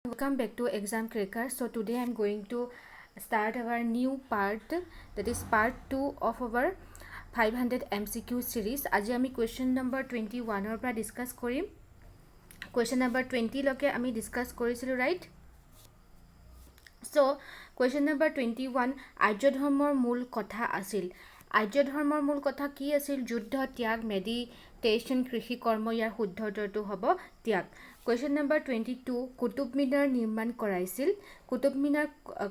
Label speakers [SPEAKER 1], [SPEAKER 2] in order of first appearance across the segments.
[SPEAKER 1] Welcome back to Exam Cracker. So today I'm going to start our new part, that is part 2 of our 500 MCQ series. Aji ami question number 21 or pra discuss korim. Question number 20 loke ami discuss korisilu, right? So question number 21, Arya dharmor mul kotha asil. Arya dharmor mul kotha ki asil? Juddha, tyag, meditation, krishi kormo, ইয়াৰ শুদ্ধ উত্তৰটো হ'ব ত্যাগ। Question number 22, Qutub Minar নিৰ্মাণ কৰাইছিল। কুতুব মিনাৰ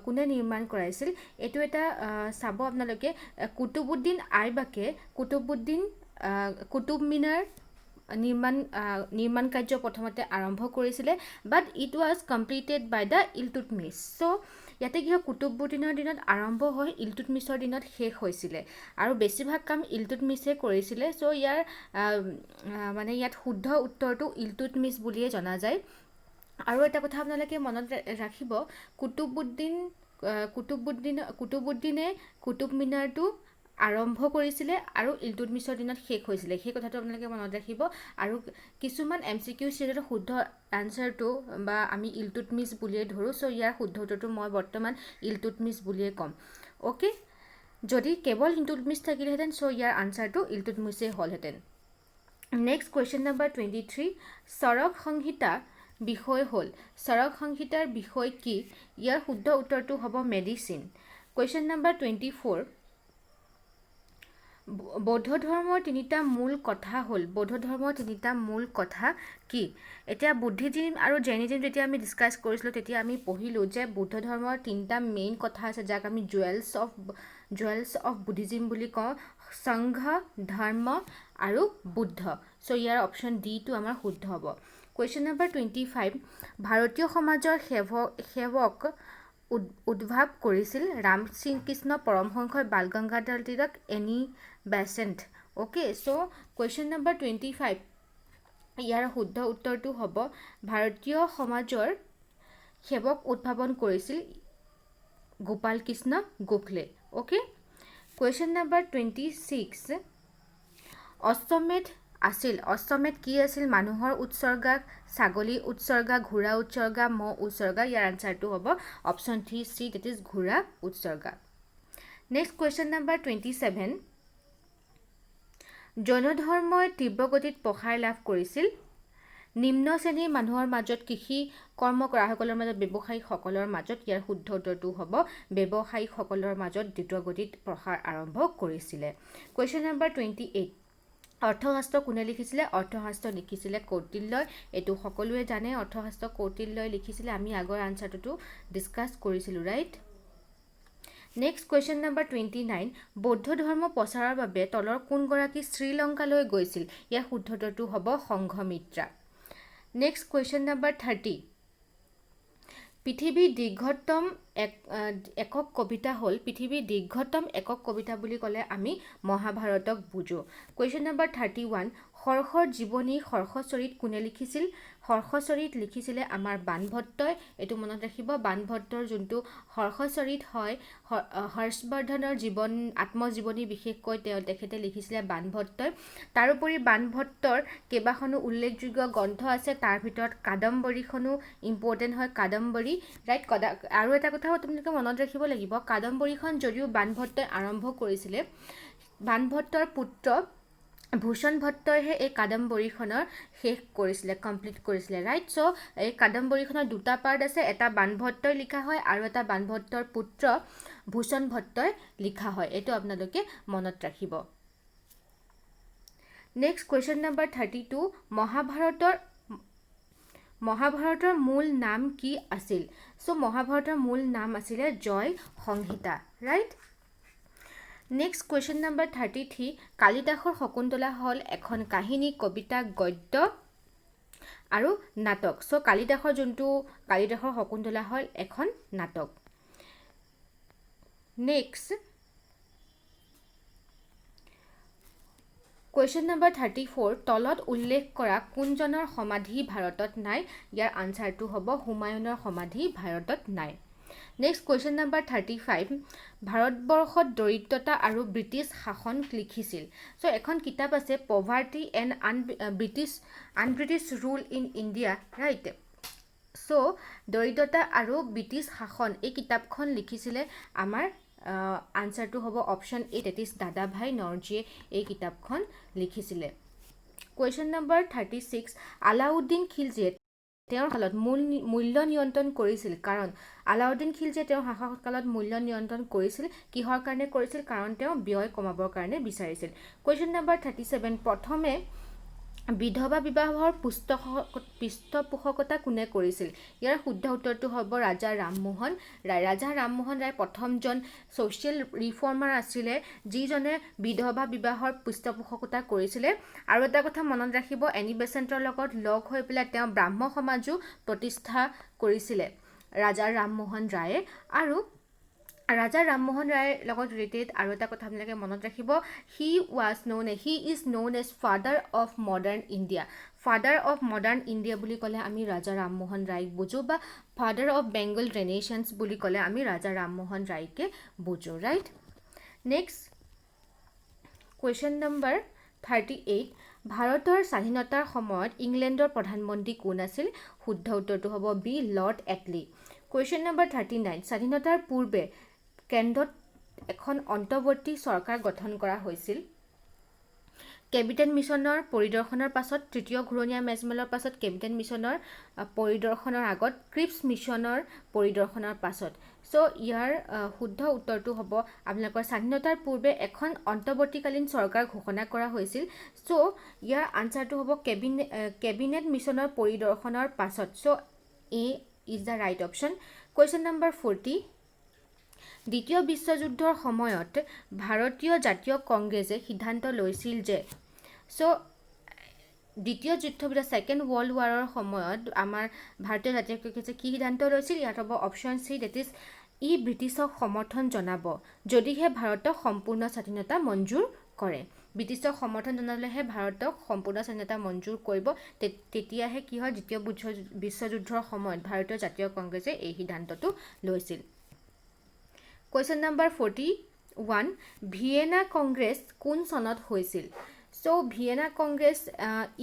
[SPEAKER 1] কোনে নিৰ্মাণ কৰাইছিল? এইটো এটা চাব আপোনালোকে, কুতুবুদ্দিন আইবাকে কুতুব মিনাৰ নিৰ্মাণ কাৰ্য প্ৰথমতে আৰম্ভ কৰিছিলে, but it was completed by the Iltutmish. So' ইয়াতে কি হয়, কুতুবুদ্দিনৰ দিনত আৰম্ভ হৈ ইলতুৎমিছৰ দিনত শেষ হৈছিলে, আৰু বেছিভাগ কাম ইলতুৎমিছে কৰিছিলে। চ' ইয়াৰ মানে ইয়াত শুদ্ধ উত্তৰটো ইলতুৎমিছ বুলিয়ে জনা যায়। আৰু এটা কথা আপোনালোকে মনত ৰাখিব, কুতুবুদ্দিনে কুতুব মিনাৰটো আৰম্ভ কৰিছিলে আৰু ইলতুৎমিছৰ দিনত শেষ হৈছিলে, সেই কথাটো আপোনালোকে মনত ৰাখিব। আৰু কিছুমান MCQ চিৰিজৰ শুদ্ধ আনচাৰটো বা আমি ইলতুৎমিছ বুলিয়ে ধৰোঁ। চ' ইয়াৰ শুদ্ধ উত্তৰটো মই বৰ্তমান ইলতুৎমিছ বুলিয়ে ক'ম। অ'কে, যদি কেৱল ইলতুৎমিছ থাকিলেহেঁতেন, চ' ইয়াৰ আনচাৰটো ইলতুৎমিছেই হ'লহেঁতেন। নেক্সট কুৱেশ্যন নম্বৰ 23, চৰক সংহিতা বিষয় হ'ল। চৰক সংহিতাৰ বিষয় কি? ইয়াৰ শুদ্ধ উত্তৰটো হ'ব মেডিচিন। কুৱেশ্যন নম্বৰ 24, বৌদ্ধ ধৰ্মৰ তিনিটা মূল কথা হ'ল। বৌদ্ধ ধৰ্মৰ তিনিটা মূল কথা কি? এতিয়া বুদ্ধিজিম আৰু জৈনিজিম যেতিয়া আমি ডিছকাছ কৰিছিলোঁ, তেতিয়া আমি পঢ়িলোঁ যে বৌদ্ধ ধৰ্মৰ তিনিটা মেইন কথা আছে, যাক আমি জুৱেলছ অফ বুদ্ধিজিম বুলি কওঁ: সংঘ, ধৰ্ম আৰু বুদ্ধ। চ' ইয়াৰ অপশ্যন ডিটো আমাৰ শুদ্ধ হ'ব। কুৱেশ্যন নম্বৰ 25, ভাৰতীয় সমাজৰ সেৱক উদ্ভাৱ কৰিছিল। Ramakrishna Paramahamsa, Bal Gangadhar Tilak, Annie Besant. Okay, so' question number 25, ইয়াৰ শুদ্ধ উত্তৰটো হ'ব ভাৰতীয় সমাজৰ সেৱক উদ্ভাৱন কৰিছিল Gopal Krishna Gokhale. Okay, question number 26, অশ্বমেধ আছিল। অশ্বমেধ কি আছিল? মানুহৰ উৎসৰ্গা, ছাগলী উৎসৰ্গা, ঘোঁৰা উৎসৰ্গা, মহ উৎসৰ্গা। ইয়াৰ আনচাৰটো হ'ব অপশ্যন 3C, ডেট ইজ ঘোঁৰা উৎসৰ্গা। নেক্সট কুৱেশ্যন নম্বৰ 27, জৈন ধৰ্মই তীব্ৰ গতিত প্ৰসাৰ লাভ কৰিছিল। নিম্ন শ্ৰেণীৰ মানুহৰ মাজত, কৃষি কৰ্ম কৰাসকলৰ মাজত, ব্যৱসায়ীসকলৰ মাজত। ইয়াৰ শুদ্ধ উত্তৰটো হ'ব ব্যৱসায়ীসকলৰ মাজত দ্ৰুতগতিত প্ৰসাৰ আৰম্ভ কৰিছিলে। কুৱেশ্যন নম্বৰ 28, অৰ্থশাস্ত্ৰ কোনে লিখিছিলে? অৰ্থশাস্ত্ৰ লিখিছিলে কৌটিল্যই। এইটো সকলোৱে জানে, অৰ্থশাস্ত্ৰ কৌটিল্যই লিখিছিলে। আমি আগৰ আনচাৰটো ডিছকাছ কৰিছিলোঁ, ৰাইট? নেক্সট কুৱেশ্যন নম্বৰ 29, বৌদ্ধ ধৰ্ম প্ৰচাৰৰ বাবে তলৰ কোনগৰাকী শ্ৰীলংকালৈ গৈছিল? ইয়াৰ শুদ্ধ উত্তৰটো হ'ব সংঘমিত্ৰা। নেক্সট কুৱেশ্যন নম্বৰ 30, পৃথিৱীৰ দীৰ্ঘতম একক কবিতা হ'ল। পৃথিৱীৰ দীৰ্ঘতম একক কবিতা বুলি ক'লে আমি মহাভাৰতক বুজোঁ। কুৱেশ্যন নম্বৰ 31, হৰ্ষৰ জীৱনী হৰ্ষচৰিত কোনে লিখিছিল? হৰ্ষচৰিত লিখিছিলে আমাৰ বাণভট্টই। এইটো মনত ৰাখিব, বাণভট্টৰ যোনটো হৰ্ষচৰিত হয়, হৰ্ষবৰ্ধনৰ আত্মজীৱনী বিশেষকৈ তেখেতে লিখিছিলে বাণভট্টই। তাৰোপৰি বাণভট্টৰ কেইবাখনো উল্লেখযোগ্য গ্ৰন্থ আছে, তাৰ ভিতৰত কাদম্বৰীখনো ইম্পৰ্টেণ্ট হয়, কাদম্বৰী, ৰাইট? আৰু এটা কথাও তোমালোকে মনত ৰাখিব লাগিব, কাদম্বৰীখন যদিও বাণভট্টই আৰম্ভ কৰিছিলে, বাণভট্টৰ পুত্ৰ ভূষণ ভট্টইহে এই কাদম্বৰীখনৰ শেষ কৰিছিলে, কমপ্লিট কৰিছিলে, ৰাইট? চ' এই কাদম্বৰীখনৰ দুটা পাৰ্ট আছে, এটা বাণভট্টই লিখা হয় আৰু এটা বাণভট্টৰ পুত্ৰ ভূষণ ভট্টই লিখা হয়। এইটো আপোনালোকে মনত ৰাখিব। নেক্সট কুৱেশ্যন নম্বৰ 32, মহাভাৰতৰ মূল নাম কি আছিল? চ' মহাভাৰতৰ মূল নাম আছিলে Jaya Samhita, right? Next question number 33, কালিদাসৰ শকুন্তলা হ'ল এখন কাহিনী, কবিতা, গদ্য আৰু নাটক। চ' কালিদাসৰ শকুন্তলা হ'ল এখন নাটক। নেক্সট কুৱেশ্যন নম্বৰ 34, তলত উল্লেখ কৰা কোনজনৰ সমাধি ভাৰতত নাই? ইয়াৰ আনচাৰটো হ'ব হুমায়ুনৰ সমাধি ভাৰতত নাই। নেক্সট কুৱেশ্যন নম্বৰ 35, ভাৰতবৰ্ষত দৰিদ্ৰতা আৰু ব্ৰিটিছ শাসন লিখিছিল। চ' এখন কিতাপ আছে, poverty and British rule in India, right? So' দৰিদ্ৰতা আৰু ব্ৰিটিছ শাসন এই কিতাপখন লিখিছিলে আমাৰ আনচাৰটো হ'ব অপশ্যন এ, ডেট ইজ দাদাভাই নৰজীয়ে এই কিতাপখন লিখিছিলে। কুৱেশ্যন নম্বৰ 36, আলাউদ্দিন খিলজীয়ে তেওঁৰ কালত মূল্য নিয়ন্ত্ৰণ কৰিছিল কাৰণ আলাউদ্দিন খিলজীয়ে তেওঁৰ শাসক কালত মূল্য নিয়ন্ত্ৰণ কৰিছিল কিহৰ কাৰণে কৰিছিল? কাৰণ তেওঁ ব্যয় কমাবৰ কাৰণে বিচাৰিছিল। কুৱেশ্যন নম্বৰ 37, প্ৰথমে বিধৱা বিবাহৰ পৃষ্ঠপোষকতা কোনে কৰিছিল? ইয়াৰ শুদ্ধ উত্তৰটো হ'ব ৰাজা ৰামমোহন ৰায়। ৰাজা ৰামমোহন ৰায় প্ৰথমজন ছ'চিয়েল ৰিফৰ্মাৰ আছিলে যিজনে বিধৱা বিবাহৰ পৃষ্ঠপোষকতা কৰিছিলে। আৰু এটা কথা মনত ৰাখিব, এনি বেচেণ্টৰ লগত লগ হৈ পেলাই তেওঁ ব্ৰাহ্ম সমাজো প্ৰতিষ্ঠা কৰিছিলে ৰাজা ৰামমোহন ৰায়ে। আৰু ৰাজা ৰামমোহন ৰায়ৰ লগত ৰিলেটেড আৰু এটা কথা আপোনালোকে মনত ৰাখিব, he is known as father of modern India. Father of modern India বুলি ক'লে আমি ৰাজা ৰামমোহন ৰায়ক বুজোঁ, বা ফাদাৰ অফ বেংগল ৰেনেশ্যন্স বুলি ক'লে আমি ৰাজা ৰামমোহন ৰায়কে বুজোঁ, ৰাইট। নেক্সট কুৱেশ্যন নম্বৰ 38, ভাৰতৰ স্বাধীনতাৰ সময়ত ইংলেণ্ডৰ প্ৰধানমন্ত্ৰী কোন আছিল? শুদ্ধ উত্তৰটো হ'ব B, Lord Attlee. Question number 39, স্বাধীনতাৰ পূৰ্বে কেন্দ্ৰত এখন অন্তৰ্বৰ্তী চৰকাৰ গঠন কৰা হৈছিল। কেবিনেট মিছনৰ পৰিদৰ্শনৰ পাছত, তৃতীয় ঘূৰণীয়া মেজমেলৰ পাছত, কেবিনেট মিছনৰ পৰিদৰ্শনৰ আগত, ক্ৰিপছ মিছনৰ পৰিদৰ্শনৰ পাছত। চ' ইয়াৰ শুদ্ধ উত্তৰটো হ'ব আপোনালোকৰ স্বাধীনতাৰ পূৰ্বে এখন অন্তৰ্বৰ্তীকালীন চৰকাৰ ঘোষণা কৰা হৈছিল। চ' ইয়াৰ আনচাৰটো হ'ব কেবিনেট মিছনৰ পৰিদৰ্শনৰ পাছত। So' A is the right option. Question number 40, দ্বিতীয় বিশ্বযুদ্ধৰ সময়ত ভাৰতীয় জাতীয় কংগ্ৰেছে সিদ্ধান্ত লৈছিল যে, চ' দ্বিতীয় যুদ্ধবিৰত ছেকেণ্ড ৱৰ্ল্ড ৱাৰৰ সময়ত আমাৰ ভাৰতীয় জাতীয় কংগ্ৰেছে কি সিদ্ধান্ত লৈছিল? ইয়াত হ'ব অপশ্যন চি, ডেট ইজ ই ব্ৰিটিছক সমৰ্থন জনাব যদিহে ভাৰতক সম্পূৰ্ণ স্বাধীনতা মঞ্জুৰ কৰে। ব্ৰিটিছক সমৰ্থন জনালেহে ভাৰতক সম্পূৰ্ণ স্বাধীনতা মঞ্জুৰ কৰিব, তেতিয়াহে কি হয়, দ্বিতীয় বিশ্বযুদ্ধৰ সময়ত ভাৰতীয় জাতীয় কংগ্ৰেছে এই সিদ্ধান্তটো লৈছিল। কুৱেশ্যন নম্বৰ 41, ভিয়েনা কংগ্ৰেছ কোন চনত হৈছিল? চ' ভিয়েনা কংগ্ৰেছ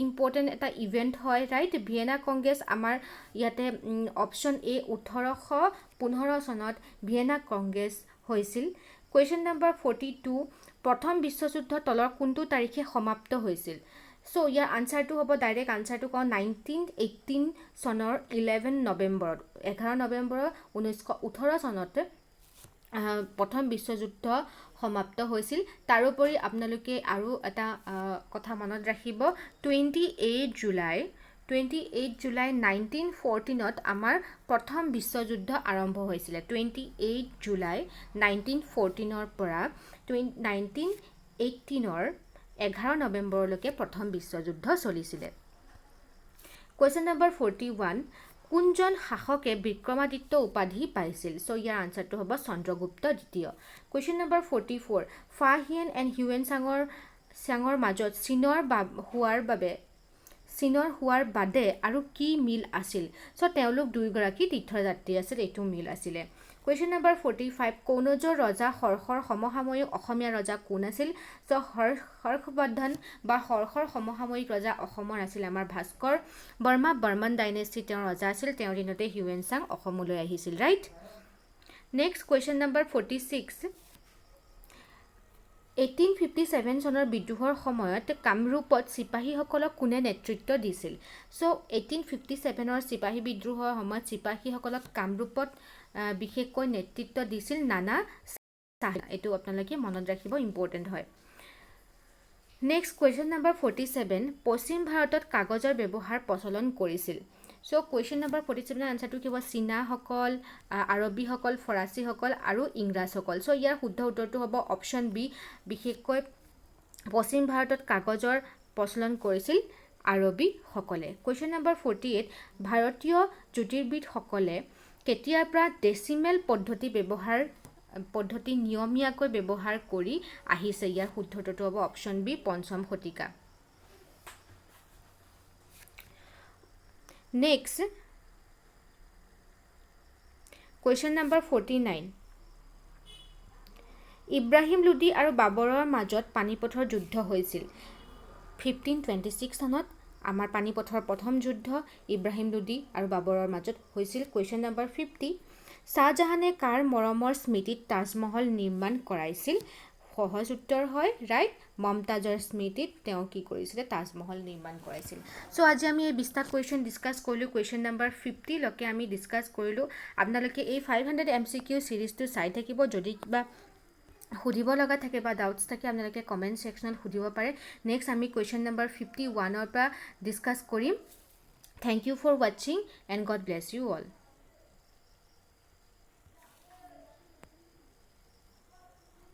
[SPEAKER 1] ইম্পৰ্টেণ্ট এটা ইভেণ্ট হয়, ৰাইট। ভিয়েনা কংগ্ৰেছ আমাৰ ইয়াতে অপশ্যন এ 1815 চনত ভিয়েনা কংগ্ৰেছ হৈছিল। কুৱেশ্যন নম্বৰ 42, প্ৰথম বিশ্বযুদ্ধ তলৰ কোনটো তাৰিখে সমাপ্ত হৈছিল? চ' ইয়াৰ আনচাৰটো হ'ব, ডাইৰেক্ট আনচাৰটো কওঁ, 1918 চনৰ 11 নৱেম্বৰত, 11 নৱেম্বৰৰ 1918 চনত প্ৰথম বিশ্বযুদ্ধ সমাপ্ত হৈছিল। তাৰোপৰি আপোনালোকে আৰু এটা কথা মনত ৰাখিব, 28 জুলাই 1914ত আমাৰ প্ৰথম বিশ্বযুদ্ধ আৰম্ভ হৈছিলে। 28 জুলাই 1914ৰ পৰা 1918ৰ 11 নৱেম্বৰলৈকে প্ৰথম বিশ্বযুদ্ধ চলিছিলে। কুৱেশ্যন নম্বৰ 41, কোনজন শাসকে বিক্ৰমাদিত্য উপাধি পাইছিল? চ' ইয়াৰ আনচাৰটো হ'ব চন্দ্ৰগুপ্ত দ্বিতীয়। Question number 44, Fahien and Hiuen চাঙৰ মাজত চীনৰ হোৱাৰ বাদে আৰু কি মিল আছিল? চ' তেওঁলোক দুয়োগৰাকী তীৰ্থযাত্ৰী আছিল, এইটো মিল আছিলে। কুৱেশ্যন নম্বৰ 45, কনৌজৰ ৰজা হৰ্ষৰ সমসাময়িক অসমীয়া ৰজা কোন আছিল? চ' হৰ্ষবৰ্ধন বা হৰ্ষৰ সমসাময়িক ৰজা অসমৰ আছিল আমাৰ ভাস্কৰ বৰ্মা, বৰ্মন ডাইনেষ্টি তেওঁৰ ৰজা আছিল, তেওঁৰ দিনতে হিউৱেন চাং অসমলৈ আহিছিল, ৰাইট। নেক্সট কুৱেশ্যন নম্বৰ 46, 1857 চনৰ বিদ্ৰোহৰ সময়ত কামৰূপত চিপাহীসকলক কোনে নেতৃত্ব দিছিল? চ' 1857 চিপাহী বিদ্ৰোহৰ সময়ত চিপাহীসকলক কামৰূপত বিশেষকৈ নেতৃত্ব দিছিল নানা চাহাব। এইটো আপোনালোকে মনত ৰাখিব, ইম্পৰ্টেণ্ট হয়। নেক্সট কুৱেশ্যন নম্বৰ 47, পশ্চিম ভাৰতত কাগজৰ ব্যৱহাৰ প্ৰচলন কৰিছিল। চ' কুৱেশ্যন নম্বৰ 47ৰ আনচাৰটো কি হ'ব? চীনাসকল, আৰবীসকল, ফৰাচীসকল আৰু ইংৰাজসকল। চ' ইয়াৰ শুদ্ধ উত্তৰটো হ'ব অপশ্যন বি, বিশেষকৈ পশ্চিম ভাৰতত কাগজৰ প্ৰচলন কৰিছিল আৰবীসকলে। কুৱেশ্যন নম্বৰ 48, ভাৰতীয় জ্যোতিৰ্বিদসকলে কেতিয়াৰ পৰা ডেচিমেল পদ্ধতি নিয়মীয়াকৈ ব্যৱহাৰ কৰি আহিছে? ইয়াৰ শুদ্ধ উত্তৰটো হ'ব অপশ্যন বি, পঞ্চম শতিকা। নেক্সট কুৱেশ্যন নম্বৰ 49, ইব্ৰাহিম লোডি আৰু বাবৰৰ মাজত পানিপথৰ যুদ্ধ হৈছিল 1526 চনত আমাৰ পানীপথৰ প্ৰথম যুদ্ধ ইব্ৰাহিম লোডি আৰু বাবৰৰ মাজত হৈছিল। কুৱেশ্যন নম্বৰ 50 শ্বাহজাহানে কাৰ মৰমৰ স্মৃতিত তাজমহল নিৰ্মাণ কৰাইছিল? সহজ উত্তৰ হয় ৰাইট মমতাজৰ স্মৃতিত তেওঁ কি কৰিছিলে তাজমহল নিৰ্মাণ কৰাইছিল। চ' আজি আমি এই 20টা কুৱেশ্যন ডিছকাছ কৰিলোঁ। কুৱেশ্যন নম্বৰ 50 লৈকে আমি ডিছকাছ কৰিলোঁ। আপোনালোকে এই 500 MCQ চিৰিজটো চাই থাকিব। যদি কিবা সুধিব লগা থাকে বা ডাউটছ থাকে আপোনালোকে কমেণ্ট ছেকশ্যনত সুধিব পাৰে। নেক্সট আমি কুৱেশ্যন নম্বৰ 51ৰ পৰা ডিছকাছ কৰিম। থেংক ইউ ফৰ ৱাচিং and God bless you all.